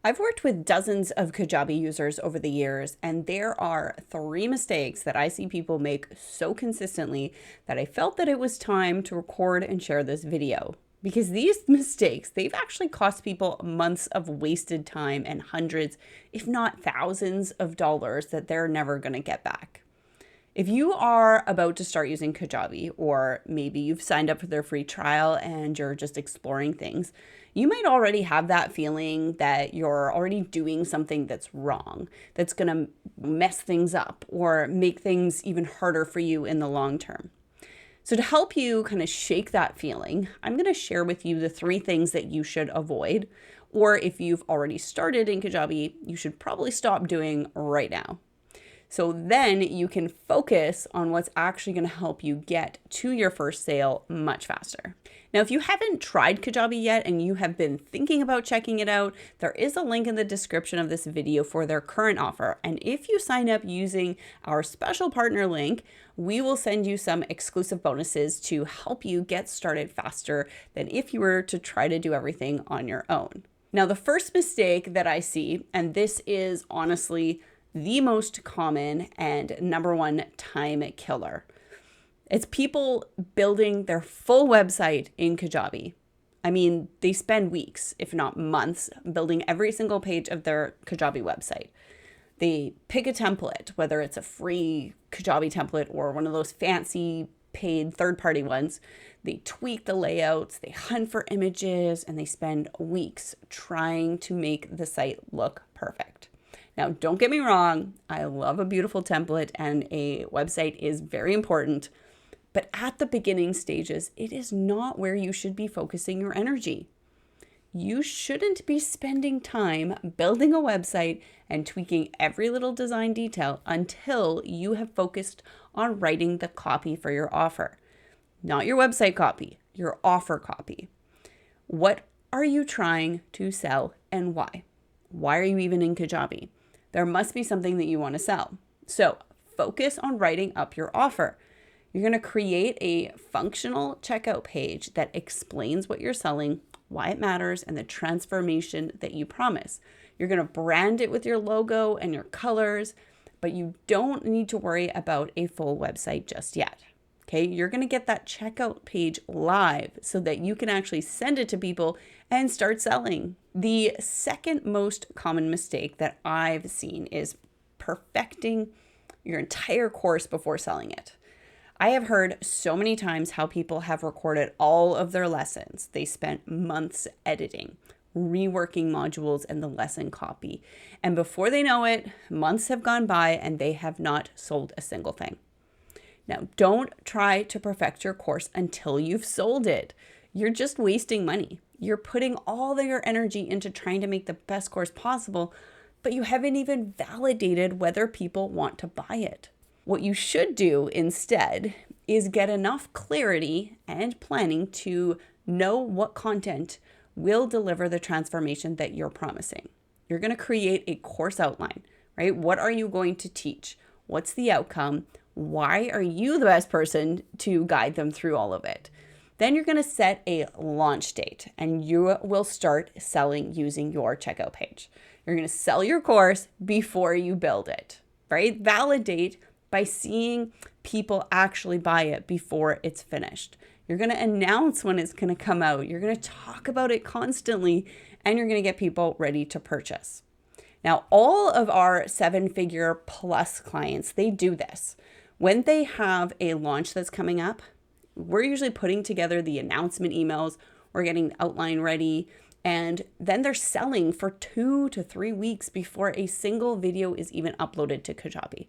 I've worked with dozens of Kajabi users over the years, and there are three mistakes that I see people make so consistently that I felt that it was time to record and share this video. Because these mistakes, they've actually cost people months of wasted time and hundreds, if not thousands of dollars that they're never going to get back. If you are about to start using Kajabi, or maybe you've signed up for their free trial and you're just exploring things, you might already have that feeling that you're already doing something that's wrong, that's going to mess things up or make things even harder for you in the long term. So to help you kind of shake that feeling, I'm going to share with you the three things that you should avoid, or if you've already started in Kajabi, you should probably stop doing right now. So then you can focus on what's actually going to help you get to your first sale much faster. Now, if you haven't tried Kajabi yet and you have been thinking about checking it out, there is a link in the description of this video for their current offer. And if you sign up using our special partner link, we will send you some exclusive bonuses to help you get started faster than if you were to try to do everything on your own. Now, the first mistake that I see, and this is honestly the most common and number one time killer. It's people building their full website in Kajabi. I mean, they spend weeks, if not months, building every single page of their Kajabi website. They pick a template, whether it's a free Kajabi template or one of those fancy paid third-party ones. They tweak the layouts, they hunt for images, and they spend weeks trying to make the site look perfect. Now, don't get me wrong, I love a beautiful template and a website is very important, but at the beginning stages, it is not where you should be focusing your energy. You shouldn't be spending time building a website and tweaking every little design detail until you have focused on writing the copy for your offer. Not your website copy, your offer copy. What are you trying to sell and why? Why are you even in Kajabi? There must be something that you want to sell. So focus on writing up your offer. You're going to create a functional checkout page that explains what you're selling, why it matters, and the transformation that you promise. You're going to brand it with your logo and your colors, but you don't need to worry about a full website just yet. Okay, you're going to get that checkout page live so that you can actually send it to people and start selling. The second most common mistake that I've seen is perfecting your entire course before selling it. I have heard so many times how people have recorded all of their lessons. They spent months editing, reworking modules and the lesson copy. And before they know it, months have gone by and they have not sold a single thing. Now, don't try to perfect your course until you've sold it. You're just wasting money. You're putting all of your energy into trying to make the best course possible, but you haven't even validated whether people want to buy it. What you should do instead is get enough clarity and planning to know what content will deliver the transformation that you're promising. You're going to create a course outline, right? What are you going to teach? What's the outcome? Why are you the best person to guide them through all of it? Then you're going to set a launch date and you will start selling using your checkout page. You're going to sell your course before you build it, right? Validate by seeing people actually buy it before it's finished. You're going to announce when it's going to come out. You're going to talk about it constantly and you're going to get people ready to purchase. Now, all of our 7-figure plus clients, they do this. When they have a launch that's coming up, we're usually putting together the announcement emails, we're getting the outline ready, and then they're selling for 2 to 3 weeks before a single video is even uploaded to Kajabi.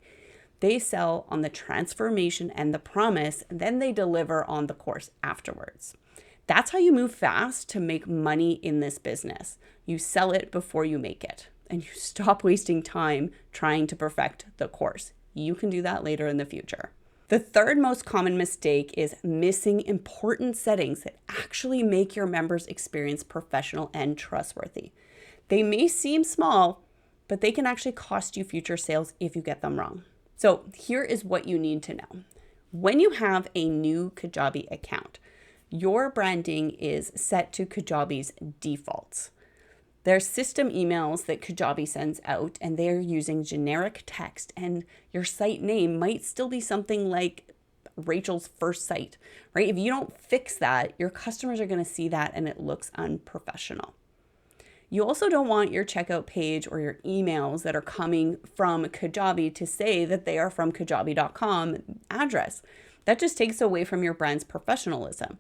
They sell on the transformation and the promise, and then they deliver on the course afterwards. That's how you move fast to make money in this business. You sell it before you make it, and you stop wasting time trying to perfect the course. You can do that later in the future. The third most common mistake is missing important settings that actually make your members' experience professional and trustworthy. They may seem small, but they can actually cost you future sales if you get them wrong. So here is what you need to know. When you have a new Kajabi account, your branding is set to Kajabi's defaults. There's system emails that Kajabi sends out, and they're using generic text, and your site name might still be something like Rachel's First Site, right? If you don't fix that, your customers are going to see that and it looks unprofessional. You also don't want your checkout page or your emails that are coming from Kajabi to say that they are from kajabi.com address. That just takes away from your brand's professionalism.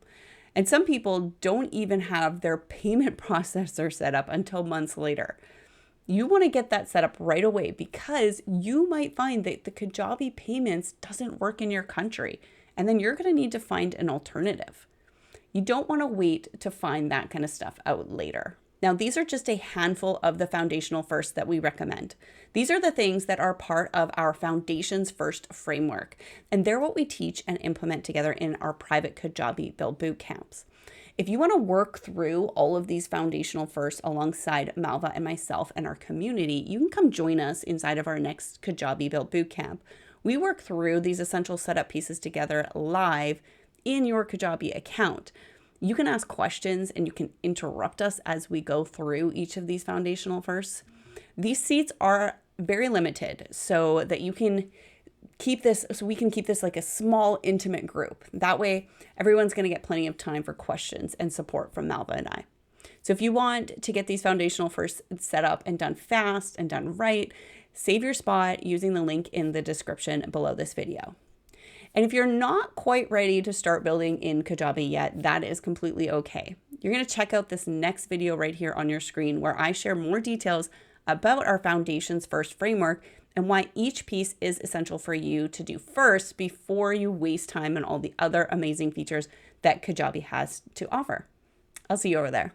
And some people don't even have their payment processor set up until months later. You want to get that set up right away because you might find that the Kajabi payments doesn't work in your country, and then you're going to need to find an alternative. You don't want to wait to find that kind of stuff out later. Now, these are just a handful of the foundational firsts that we recommend. These are the things that are part of our Foundations First framework, and they're what we teach and implement together in our private Kajabi Build Bootcamps. If you want to work through all of these foundational firsts alongside Malva and myself and our community, you can come join us inside of our next Kajabi Build Bootcamp. We work through these essential setup pieces together live in your Kajabi account. You can ask questions and you can interrupt us as we go through each of these foundational firsts. These seats are very limited so that you can keep this, so we can keep this like a small, intimate group. That way, everyone's going to get plenty of time for questions and support from Malva and I. So if you want to get these foundational firsts set up and done fast and done right, save your spot using the link in the description below this video. And if you're not quite ready to start building in Kajabi yet, that is completely okay. You're going to check out this next video right here on your screen where I share more details about our Foundations First framework and why each piece is essential for you to do first before you waste time on all the other amazing features that Kajabi has to offer. I'll see you over there.